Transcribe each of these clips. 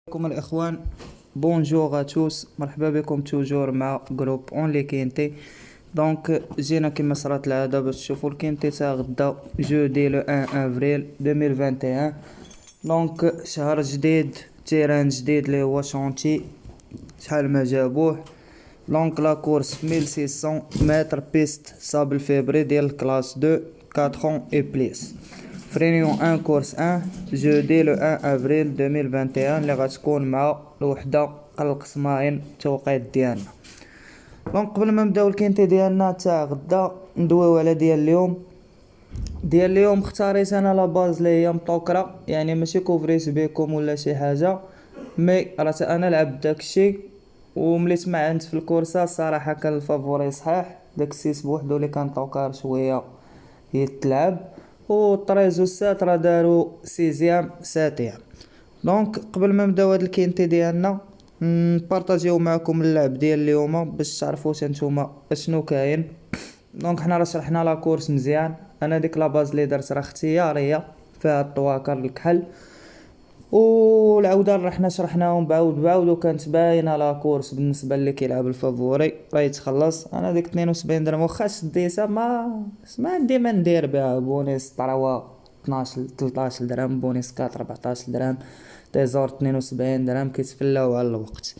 عليكم الاخوان. بونجور توس، مرحبا بكم توجور مع جروب اون لي كينتي. دونك جينا كما صرات العاده باش تشوفوا الكينتي تاع غدا جودي لو 1 افريل 2021. دونك شهر جديد، تيران جديد اللي هو شونتي، شحال ما جابوه. دونك لا كورس 1600 متر بيست صابل فيبري ديال كلاس 2 4 اي بليس. فرينيون 1 كورس 1 جودي لو 1 افريل 2021 اللي غتكون مع الوحده القسماين التوقيت ديالنا. دونك قبل ما نبداو الكينتي ديالنا تاع غدا ندويو على ديال اليوم اختاريت انا لا باز اللي هي مطوكره، يعني ماشي كوفريت بكم ولا شي حاجه، مي راه انا لعبت داكشي وملي تمعنت في الكورسه الصراحه كان الفافوري صحيح داك السيس بوحدو اللي كان طوكار شويه يتلعب، و 13 و 7 راه دارو سيزيام ساتيام. دونك قبل ما نبداو هاد الكينتي ديالنا نبارطاجيو معكم اللعب ديال اليوم باش تعرفوا نتوما اشنو كاين. دونك حنا راه شرحنا لا كورس مزيان، انا ديك لا باز اللي درت راه اختياريه فيها الطواكر الكحل، والعوده رحنا شرحناهم بعاود وكانت باينه لا كورس بالنسبه اللي كيلعب الفافوري راه يتخلص. انا ديك 72 درهم واخا شديتها ما عندي ما ندير بها، بونيس طراوا 12 13 درهم، بونيس 4 14 درهم، تيزور 72 درهم، كيتفلاو على الوقت.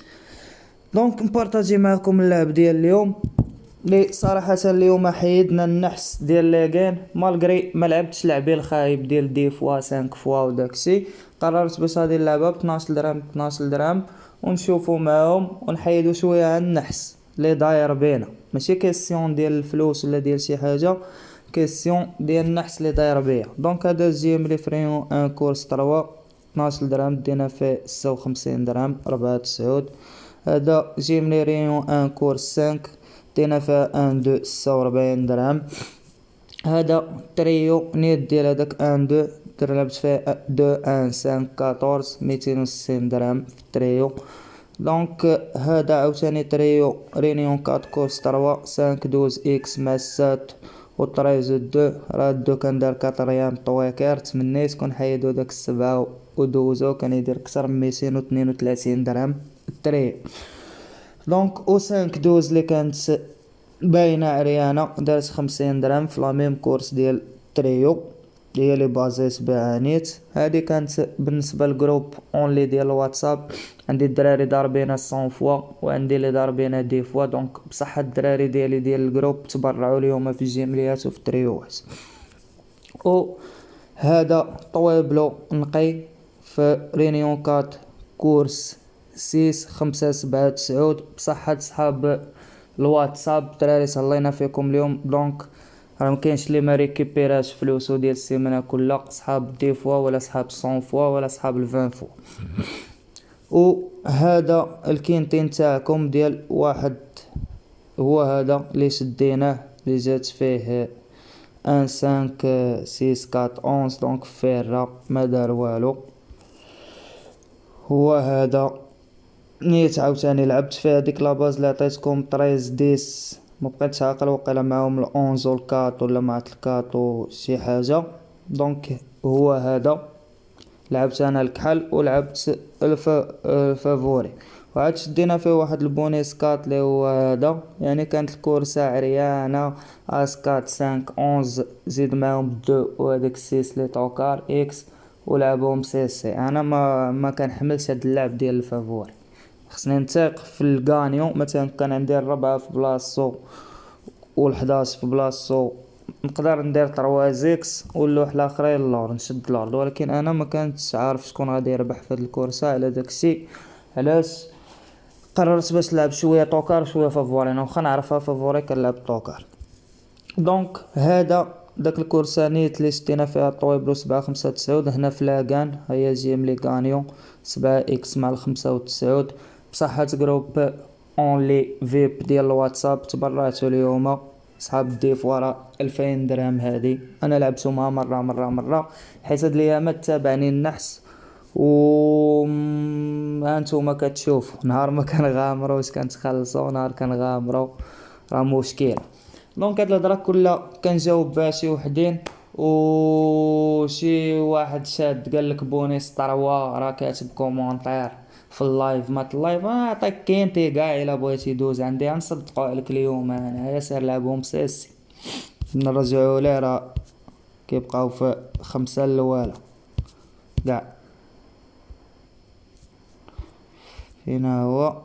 دونك نبارطاجي معكم اللعب ديال اليوم لي صراحه اليوم حيدنا النحس ديال ليغين، مالغري ما لعبتش لعبي الخايب ديال دي فوا 5 فوا وداكشي. قررت باش هذه اللعبه ب 12 درهم 12 درهم ونشوفوا معاهم ونحيدوا شويه عن النحس اللي داير بينا، ماشي كيسيون ديال الفلوس ولا ديال شي حاجه، كيسيون ديال النحس اللي داير بيا. دونك هذا جيم لي فريون ان كورس 3 12 درهم دينا فيه 56 درهم 4 9. هذا جيم لي ريون ان كورس 5 دينا فيه 1 2 46 درهم. هذا تريو نيت ديال هذاك 1 2 لعبت فيه 2 1 5 14 260 درهم في التريو. دونك هذا عاوتاني تريو رينيون 4 كورس 3 5 12 اكس مع 7 و 13 2 راه دو كان دار 4 ايام طويكر، تمنيت كون حيدو داك 7 ودوزو كان يدير كثر من 232 درهم التريو. دونك او 5 12 اللي كانت باينه عريانه دارت 50 درهم في لا ميم كورس ديال تريو هي اللي بازيت بها نيت. هذه كانت بالنسبه للجروب اونلي ديال الواتساب، عندي الدراري ضاربينها 100 فوا وعندي اللي ضاربينها 10 فوا. دونك بصح الدراري ديالي ديال الجروب تبرعوا اليوم في الجيمليات وفي التريوات. او هذا طويبلو نقي في رينيون 4 كورس 6 5 7 9 بصحة صحاب الواتساب. الدراري صلينا فيكم اليوم. دونك راه مكاينش اللي ما ريكيبيراش فلوسو ديال السيمانه كلها، صحاب 10 فوا ولا صحاب 100 فوا ولا صحاب 20 فوا. وهذا الكينتين تاعكم ديال واحد هو هذا اللي شديناه اللي جات فيه 1 5 6 4 11. دونك فيرا ما دار والو. هو هذا نيت عاوتاني لعبت فيه هذيك لاباز اللي عطيتكم 13 10، ما بقيتش عاقل وقيلا معاهم ال11 والكاط ولا مع الكاط وشي حاجه. دونك هو هذا لعبت انا الكحل ولعبت الفافوري وعاد شدينا فيه واحد البونيس كات اللي هو هذا، يعني كانت الكورسه عريانه اس 4 5 11 زيد معاهم 2 وهذاك 6 لي طوكار اكس ولعبهم سي سي. انا ما كنحملش هاد اللعب ديال الفافوري، خصني نثيق في الغانيون. مثلا كان عندي الربعة في بلاصتو وال11 في بلاصتو نقدر ندير 3 زيكس واللوح الاخرين اللور نشد اللورد، ولكن انا ما كنتش عارف شكون غادي يربح في هاد الكورسه. على داكشي علاش قررت باش نلعب شويه طوكار شويه فافوري، انا واخا نعرفها فافوري كنلعب طوكار. دونك هذا داك الكورسه نيت اللي شدينا فيها طويبلو 7 5 9. هنا في لاغان هي جيم لي غانيون 7 اكس مع 95 بصحة جروب اونلي فيب ديال الواتساب. تبرعتوا اليوم صحاب دي فورا 2000 درهم. هذه انا لعبتهم مره حيت هاد الايامات تابعني النحس و هانتوما كتشوفوا نهار ما كنغامروا واش كنتخلصوا، نهار كنغامروا راه مشكل. دونك هاد الهضره كلها كنجاوب بها شي وحدين وشي واحد شاد قالك بونيس طروا راه كاتب كومونتير في اللايف، مات اللايف عطيك كينتي كاع الا بغيتي دوز عندي غنصدقوا عليك اليوم انا، يا سير لعبهم سيسي نرجعوا ليه، راه كيبقاو في 5 الاولى كاع. فين هو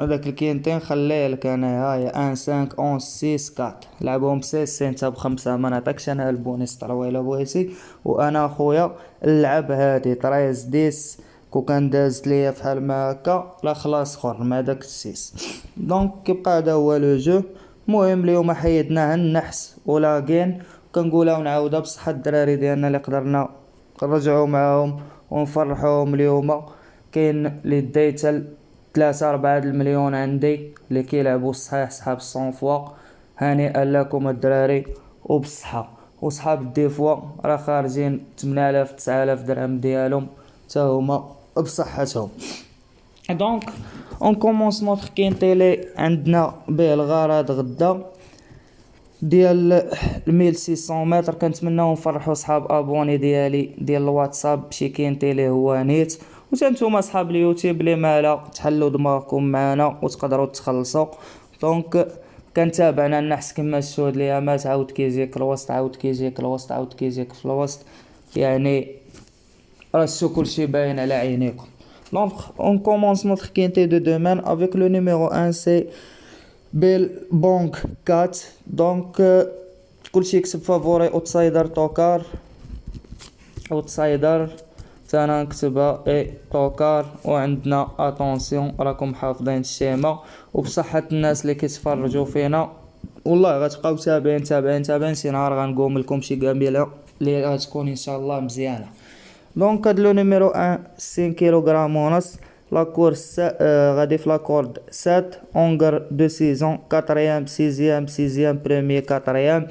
هذاك الكينتين خليه لك انا، هاي 1 5 11 6 4 لعبهم سيسي انت بخمسة، ما نعطيكش انا البونيس طروا الا بغيتي. وانا اخويا اللعب هادي 13 10 كو كان دازت ليا فحال ما هكا لا خلاص خور مع داك السيس. دونك كيبقى هذا هو لو جو. المهم اليوم حيدناه النحس ولاكين، كنقولها ونعاودها بصحة الدراري ديالنا اللي قدرنا نرجعوا معاهم ونفرحوهم اليوم. كاين اللي دايت 3 4 المليون عندي اللي كيلعبوا الصحيح صحاب الصونفوا، هانئا لكم الدراري وبالصحة. وصحاب الديفوا راه خارجين 8000 9000 درهم ديالهم تا هما بصحتهم. دونك اون كومونس نوتر كاين تيلي عندنا به الغرض غدا ديال 1600 متر. كنتمناو نفرحوا صحاب ابوني ديالي ديال الواتساب بشي كاين تيلي هو نيت، وانتوما صحاب اليوتيوب اللي مالا تحلوا دماغكم معنا وتقدروا تخلصوا. دونك كنتابعنا النحس كما الشهود الايامات، عاود كيجيك الوسط عاود كيجيك الوسط عاود كيجيك في الوسط، يعني راه كلشي باين على عينيكم. دونك اون كومونس نوتر كينتي دو دومان افيك لو نيميرو 1 سي بالبونك 4. دونك كلشي يكتب فافوري اوتسايدر توكار، اوتسايدر تانا نكتبها اي توكار. وعندنا اتونسيون راكم حافظين الشيمه وبصحة الناس اللي كيتفرجوا فينا، والله غتبقاو تابعين شي نهار غنقوم لكم شي قابله اللي غتكون ان شاء الله مزيانه. دونك هاد لو نيميرو 1 5 كيلوغرام ونص. لا كورس غادي في لاكورد 7 اونغر دو سيزون 4 6 بريمير 4.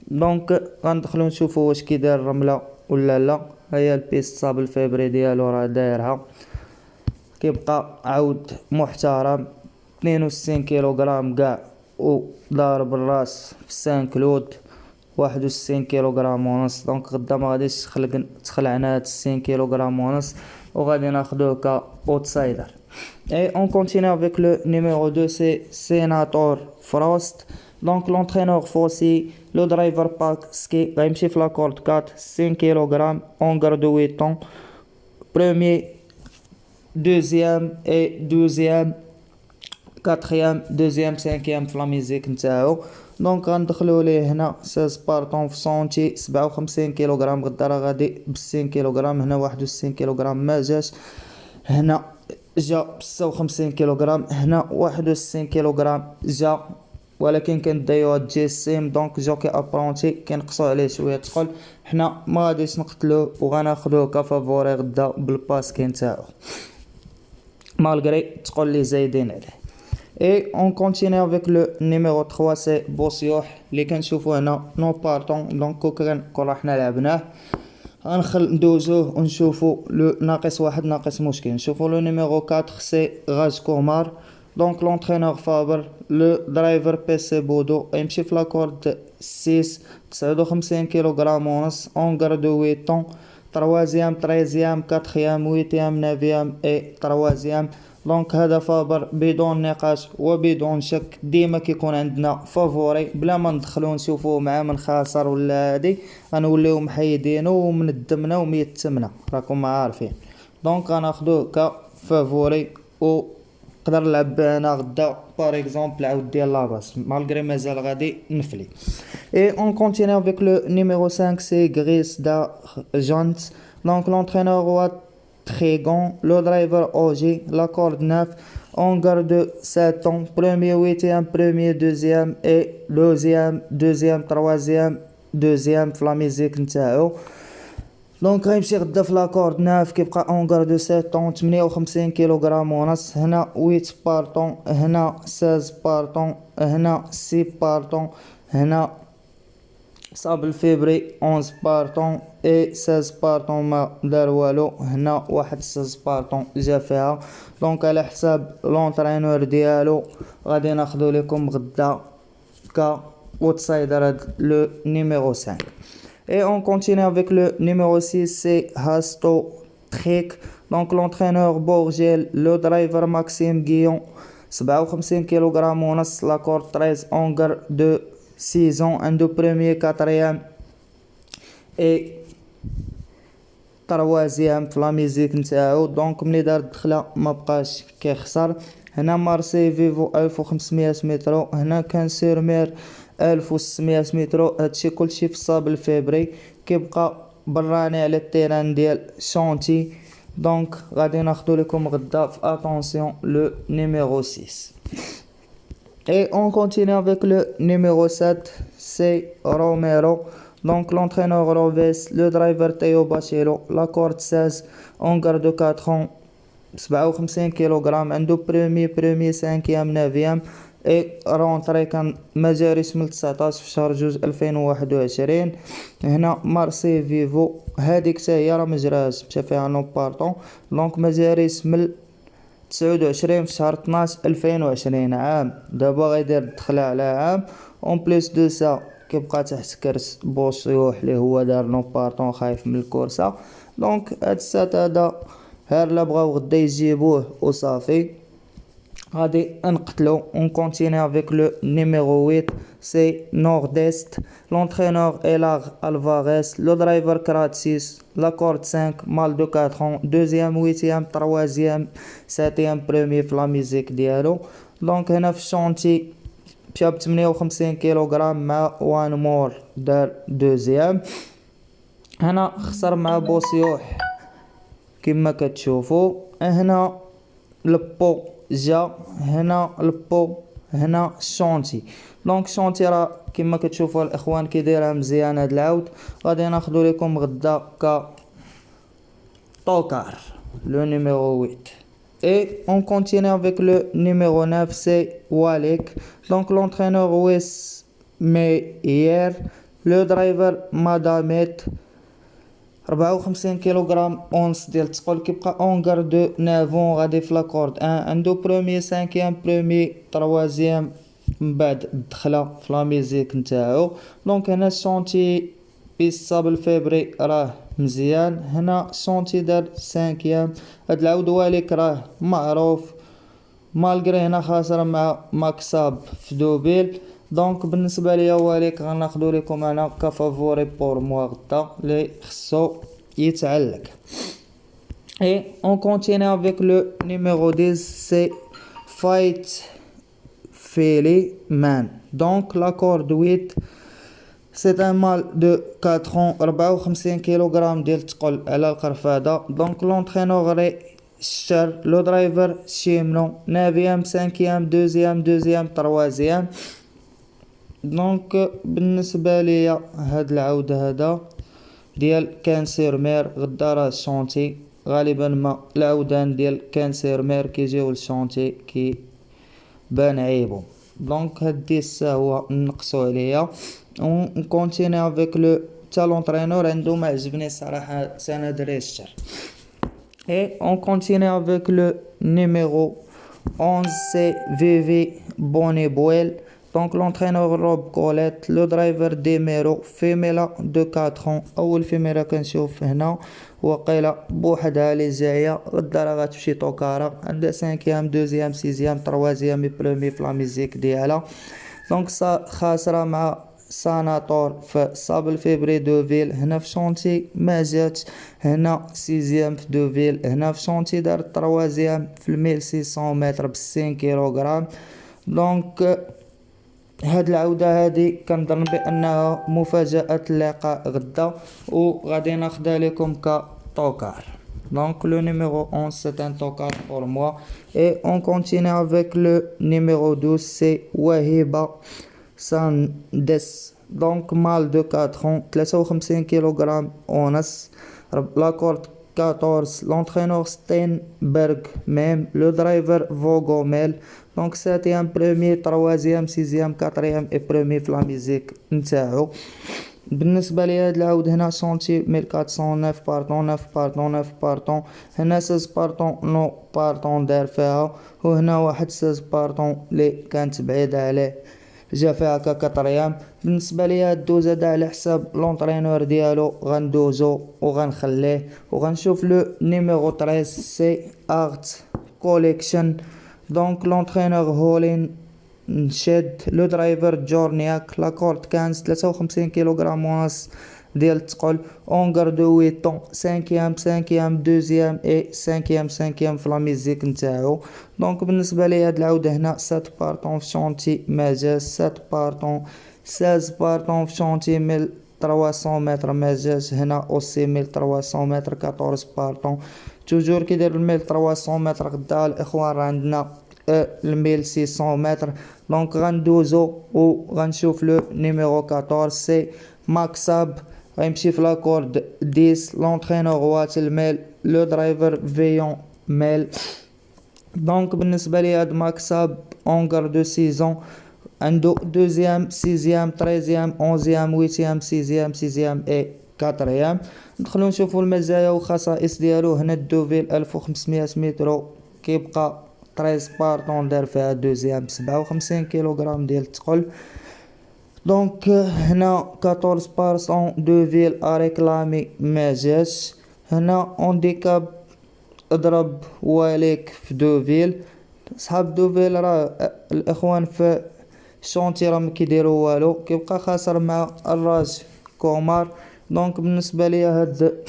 دونك غندخلو نشوفو واش كيداير الرمله ولا لا. هيا البيست صاب الفيبري ديالو راه دايرها، كيبقى عود محترم 62 كيلوغرام كاع وضارب الراس في 5 كلود 61 كيلوغرام ونص. دونك غدا ما غاديش تخلعنا هاد 60 كيلوغرام ونص وغادي ناخدوه ك اوتسايدر. اي اون كونتيني افيك لو نيميرو 2 سي سيناتور فروست. دونك لونترينور فوسي لو درايفر باك سكي غيمشي في لاكورد 4 5 كيلوغرام اونغر دو 8 طون بروميي دوزيام اي دوزيام كاتريام دوزيام سانكيام في لا ميزيك نتاعو. دونك غندخلو ليه هنا 16 بارطون في سونتي 57 كيلوغرام. غدا راه غادي ب 60 كيلوغرام، هنا 61 كيلوغرام ما جاش، هنا جا 56 كيلوغرام، هنا 61 كيلوغرام جا، ولكن كندايوها جي سيم دونك جوكي ابرونتي كنقصوا عليه شويه ثقل. حنا ما غاديش نقتلوه وغناخدوه كفافوري غدا بالباسكي نتاعو مالغري تقول لي زايدين عليه. اي اون كونتيني افيك لو نيميرو 3 سي بوسيوح اللي كنشوفو هنا نو بارطون. دونك كون رحنا لعبناه ندوزوه ونشوفو لو ناقص واحد ناقص مشكل. نشوفو لو نيميرو 4 سي غاز كومار. دونك لونترينور فابر لو درايفر بي سي بودو يمشي في لاكورد 6 59 كيلوغرام ونص اونغر دو 8 طون 3 13 4 8 9 اي 3. دونك هذا فابر بدون نقاش وبدون شك، ديما كيكون عندنا فافوري بلا ما ندخلو نشوفوه مع من خاسر ولا هادي غنوليو محيدينو ومندمنا وميتمنا راكم عارفين. دونك غناخدوه كفافوري وقدر نلعب انا غدا بار اكزومبل عاود ديال لاباس مالغري مازال غادي نفلي. اي اون كونتيني افيك لو نيميرو 5 سي غريس دا جونت. دونك لونترينور هو Trégon, le driver OG, la corde 9, on garde 7 ans, premier, 8e, premier, deuxième et deuxième, troisième, deuxième في la musique نتاعو. دونك غيمشي غدا في لاكورد 9 كيبقى اون غارد 7 طون 58 كيلوغرام ونص، هنا 8 بارطون، هنا 16 بارطون، هنا 6 بارطون، هنا صاب الفيبري 11 بارطون اي 16 بارطون ما دار والو، هنا واحد 16 بارطون جا فيها. دونك على حساب لونترينور ديالو غادي ناخدو لكم غدا ك outsider le numéro 5. Et on continue avec le numéro 6, c'est Hasto Trek. Donc l'entraîneur Bourgel, le driver Maxime Guillon, 57 kg ونص, la corde 13 ongar de 6 ans, un de premier, quatrième et troisième في لا ميزيك نتاعو. دونك ملي دار الدخله ما بقاش كيخسر. هنا مارسي فيفو 1500 متر، هنا كان سيرمير 1600 متر. هادشي كلشي في الصابل فيبري. كيبقى براني على التيران ديال شونتي. دونك غادي ناخدو لكم غدا في اتونسيون لو نيميرو 6. Et on continue avec le numéro 7, c'est Romero. Donc l'entraîneur Roves, le driver Théo Bachelo, la corde 16, ongar de 4 ans, 57 kg, عنده premier 5e 9e et رونطري كان ما جاريش من 19 في شهر جوج 2021. هنا مارسي فيفو هاديك حتى هي راه مجراش مشى فيها نو بارطون. دونك ما جاريش من 29 في شهر 12 2020 عام. دابا غيدير الدخله على عام اون بليس دو سا كيبقى تحت كرس بوصيوح اللي هو دار نو بارطون خايف من الكورسه. دونك هاد السات هذا هار لا بغاو غدا يجيبوه وصافي غادي نقتلو. اون كونتيني افيك لو نيميرو 8 سي نوردست. لونترينور الاغ الفاريس، لو درايفر كراتسيس، لا كورد 5 مال دو 4 ans، دوزيام ويتيام تروازيام ساتيام برومي في لا ميزيك ديالو. دونك هنا في الشونتي مشى ب 58 كيلوغرام مع وان مور دار دوزيام. هنا خسر مع بوسيوح كما كتشوفوا. هنا البو جا، هنا البو، هنا شونتي. دونك شونتي راه كما كتشوفوا الاخوان كيديرها مزيان هاد العود. غادي ناخذ لكم غدا ك طوكار لو نيميرو 8. Et on continue avec le numéro 9, c'est Walek. Donc l'entraîneur Wes Meyer, le driver Madamet, 54 كيلوغرام اونس ديال الثقل. كيبقى اونغار دو نافون غادي في لاكورد 1، عنده بروميي 5 بروميي تروازيام من بعد الدخله في لا ميزيك نتاعو. دونك هنا الشونتي بيصاب فيبري راه مزيان. هنا شونتي دار 5. هاد العود واليك راه معروف مالغري هنا خاسر مع ماكساب في دوبيل. دونك بالنسبه ليا واليك غناخدو لكم انا كفافوري بور موا غدا لي خصو يتعلق. Et on continue avec le numéro 10, c'est Fight Philly Man. Donc la corde 8, c'est un mâle de 4 ans, 54 kg ديال الثقل على القرفاده. دونك لونترينور ري الشر، لو درايفر شيمنو، 9 5 2 3. دونك بالنسبه ليا هاد العود هذا ديال كانسيرمير غدا راه الشونتي غالبا ما العودان ديال كانسيرمير كيجيو للشونتي كي بان عيبو. دونك هاد 10 هو نقصو عليا. اون كونتيني افيك لو تا لونترينور عنده ما عجبني الصراحه سند ريشتر. Et on continue avec le numéro 11, c'est Vivi Bonnebuel. Donc l'entraîneur Rob Colette, le driver Demero، فيميلا دو 4 ans. اول فيميلا كنشوف هنا وقيله بوحدها لي جايه غدا راه غتمشي طوكاره، عندها 5 2 6 3 برومي في لا ميزيك ديالها. دونك خاسره مع ساناتور في صابل فيبري دوفيل. هنا في شونتي ما جاتش، هنا 6 في دوفيل، هنا في شونتي دار 3 في 1600 متر ب 60 كيلوغرام. دونك هاد العودة هادي كنظن بانها مفاجأة اللقاء غدا وغادي ناخدها لكم كطوكار. Donc le numéro 11 c'est un tocard pour moi. Et on continue avec le numéro 12, c'est Wahiba Sandes. Donc mâle de 4 ans, 53 kg ونص, la corde 14, l'entraîneur Steinberg même, le driver Vogomel. Donc septième, premier, troisième, sixième, quatrième et premier في لا ميزيك نتاعو. بالنسبه لي هاد العود هنا شونتي 1409 بارطون 9 بارطون هنا 16 بارطون نو بارطون دار فيها، وهنا واحد 16 بارطون لي كانت بعيده عليه جا فيها هكا 4. بالنسبه ليا الدوز هذا على حساب لونطرينور ديالو غندوزو وغنخليه وغنشوف لو نيميرو 13 سي ارت كوليكشن. دونك لونطرينور هولين نشد لو درايفر جورنياك لاكورد 53 كيلوغرام ونص ديال الثقل اونغر دو 8 طون 5 دوزيام اي 5 في لا ميزيك نتاعو. دونك بالنسبه لي هاد العوده هنا 7 بارطون في شونتي ماجاز 7 بارطون 16 بارطون في شونتي 1300 متر ماجاز هنا اوسي 1300 متر 14 بارطون توجور كيدير 1300 متر غدا الاخوان راه عندنا 1600 متر. دونك غندوزو و غنشوف لو نيميرو 14 سي ماكساب غيمشي في لاكورد 10 لونطرينور واتل ميل لو درايفر فيون ميل. دونك بالنسبه لي هاد ماكساب اونغر دو سيزون عنده دوزيام سيزيام تريزيام اونزيام ويتيام سيزيام اي 4. ندخلو نشوفو المزايا والخصائص ديالو. هنا الدوفيل 1500 متر كيبقى 13 بارطون دار فيها دوزيام 57 كيلوغرام ديال الثقل. دونك هنا 14 بارسون دوفيل اريكلامي ما جاش. هنا اونديكاب اضرب واليك في دوفيل. صحاب دوفيل راه الاخوان في شونتي راه مكيديروا والو كيبقى خاسر مع الراج كومار. دونك بالنسبه ليا هاد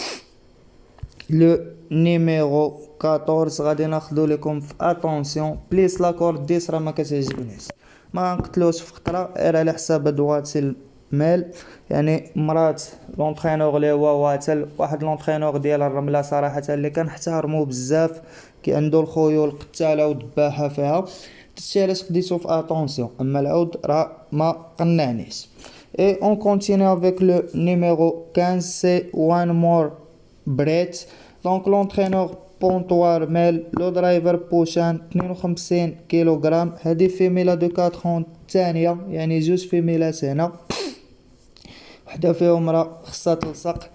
لو نيميرو 14 غادي ناخذو لكم في اتونسيون بليس لاكورد 10 راه ما كتعجبنيش ما نقتلوش في خطره غير على حساب دواتي المال. يعني مرات لونطرينور لي هو واتل واحد لونطرينور ديال الرمله صراحه اللي كنحترمو بزاف كي عنده الخيول قتاله ودباحه فيها داكشي علاش خديتو في اتونسيون. اما العود راه ما قنعنيش. اي اون كونتيني افيك لو نيميرو 15 سي وان مور بريت. دونك لونطرينور بونطوار ميل لو درايفر بوشان 52 كيلوغرام. هذه فيميلا دو 4 الثانيه يعني جوج فيميلات هنا وحده فيهم راه خصها تلصق.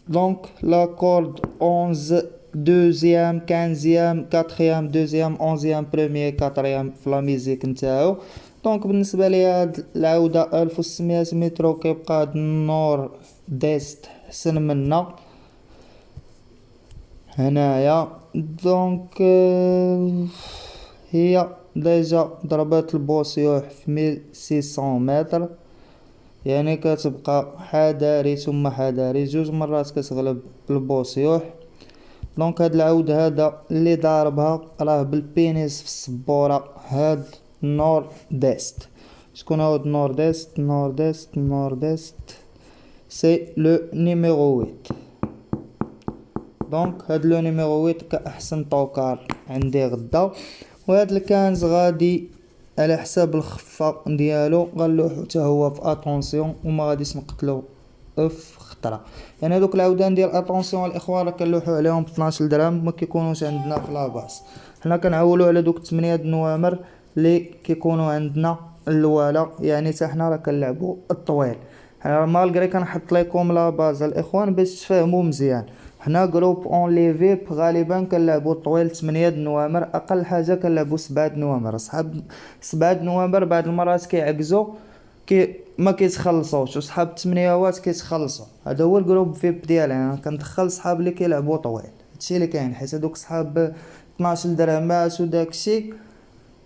دونك لا كورد 11 دوزيام 15 كاتريام دوزيام 11 بروميير 4 في لا ميزيك نتاعو. دونك بالنسبه لي هاد العوده 1600 متر كيبقى هاد النور ديست حسن منا هنايا. دونك هي ديجا ضربات البوسيوح في 1600 متر يعني كتبقى حذاري ثم حذاري جوج مرات كتغلب البوسيوح. دونك هاد العود هذا اللي ضاربها راه بالبينيس في السبوره. هاد نور ديست شكون هاد نور ديست سي لو نيميرو 8. دونك هاد لو نيميرو 8 كاحسن طوكار عندي غدا. وهاد الكنز غادي على حساب الخفه ديالو غنلوحو حتى هو في اتونسيون وما غاديش نقتلو في خطره. يعني هذوك العودان ديال اتونسيون الاخوان راه كنلوحو عليهم ب 12 درهم ما كيكونوش عندنا في لاباس. حنا كنعولو على دوك 8 النوامر اللي كيكونوا عندنا الوالا يعني حتى حنا راه كنلعبوا الطويل. حنا مالغري كنحط لكم لا باز الاخوان باش تفهموا مزيان. حنا جروب اون لي فيب غالبا كنلعبوا الطويل 8 نوامر اقل حاجه كنلعبوا 7 نوامر. صحاب 7 نوامر بعض المرات كيعكزوا ما كيتخلصوش وصحاب 8 وات كيتخلصوا. هذا هو الجروب فيب ديالي. انا كندخل صحاب اللي كيلعبوا طويل هادشي اللي كاين حيت هذوك صحاب 12 درهمات وداكشي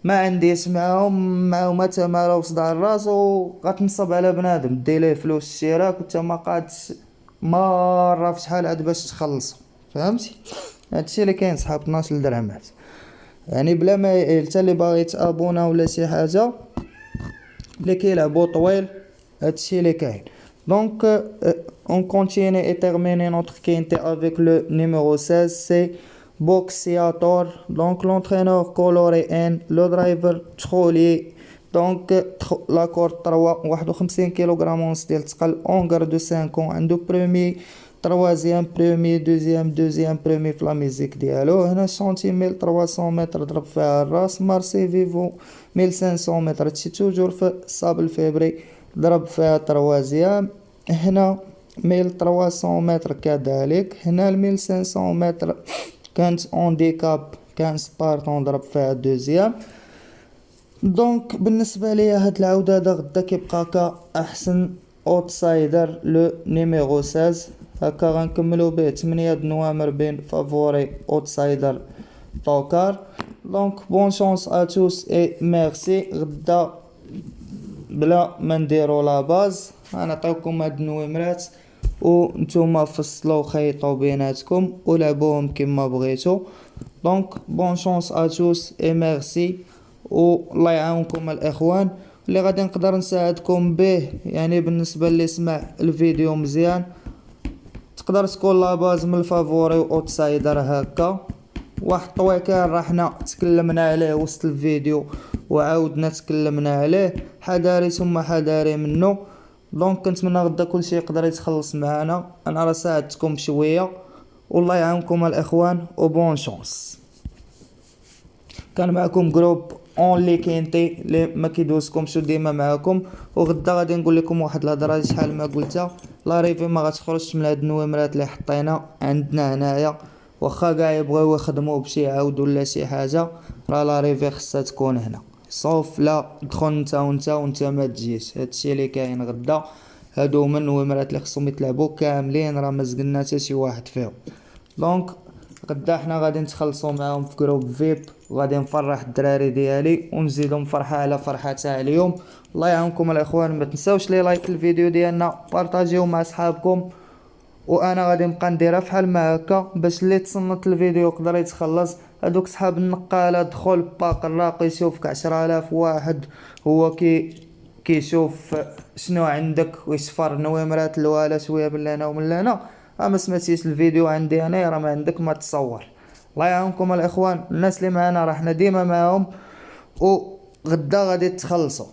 ما عنديش معاهم تماره وصداع الراس وغتنصب على بنادم ديليه فلوس الشراك وانت ما قادش مره في شحال عاد باش تخلص. فهمتي هادشي اللي كاين صحاب 12 درهمات يعني بلا ما حتى اللي باغي تابونا ولا شي حاجه اللي كيلعبوا طويل هادشي اللي كاين. دونك on continue et terminer notre quinte avec le numéro 16 c'est Boxiator. Donc l'entraîneur coloré N le driver Trollier. Donc la corde 3 51 kg ونص ديال الثقل اونغر دو 5 عنده برومي troisième premier deuxième premier في لا ميزيك ديالو. هنا شونتي 1300 متر ضرب فيها الراس. مارسي فيفو 1500 متر هادشي توجور في صابل فيبري ضرب فيها troisième. هنا 1300 متر كذلك. هنا 1500 متر كانت اون ديكاب 15 بارطون ضرب فيها دوزيام. دونك بالنسبه ليا هاد العوده هذا غدا كيبقى كاحسن اوتسايدر لو نيميرو 16. هكا غنكملو به 8 د نوامبر بين فافوري اوتسايدر طوكار. دونك بون شانس ا توس اي ميرسي. غدا بلا ما نديرو لا باز غنعطيوكم هاد النويمرات و نتوما فصلوا خيطوا بيناتكم ولعبوهم كما بغيتو. دونك بون شانس ا توس اي ميرسي والله يعاونكم الاخوان. اللي غادي نقدر نساعدكم به يعني بالنسبه اللي سمع الفيديو مزيان تقدر تكون لا باز من الفافوري اوتسايدر هكا. واحد طويكان راح حنا تكلمنا عليه وسط الفيديو وعاودنا تكلمنا عليه حذاري ثم حذاري منه. دونك كنتمنى غدا كلشي يقدر يتخلص معنا. انا راه ساعدتكم شويه والله يعاونكم الاخوان وبون شانس. كان معكم جروب اونلي كينتي اللي ما كيدوزكمش ديما معاكم. وغدا غادي نقول لكم واحد الهضره شحال ما قلتها لا ريفي ما غتخرجش من هاد النويمرات اللي حطينا عندنا هنايا. واخا كاع يبغيو يخدموا بشي عاود ولا شي حاجه راه لا ريفي خصها تكون هنا صوف لا دخل انت وانت ما تجيش. هادشي اللي كاين غدا. هادو من النويمرات اللي خصهم يتلعبوا كاملين راه ما زقلنا حتى شي واحد فيهم. دونك غدا حنا غادي نتخلصوا معاهم في جروب فيب وغادي نفرح الدراري ديالي ونزيدهم فرحه على فرحه تاع اليوم. الله يعاونكم الاخوان. ما تنساوش لي لايك الفيديو ديالنا بارطاجيو مع صحابكم. وانا غادي نبقى نديرها فحال ما هكا باش اللي تصنت الفيديو يقدر يتخلص. هادوك صحاب النقاله دخل باق الراقي يشوفك 10,000 واحد هو كيشوف شنو عندك ويشفر نويمرات الوالا شويه من هنا ومن هنا. ما سمعتيش الفيديو عندي انا راه ما عندك ما تصور. الله يعاونكم الاخوان. الناس اللي معنا راه حنا ديما معاهم وغدا غادي تخلصوا.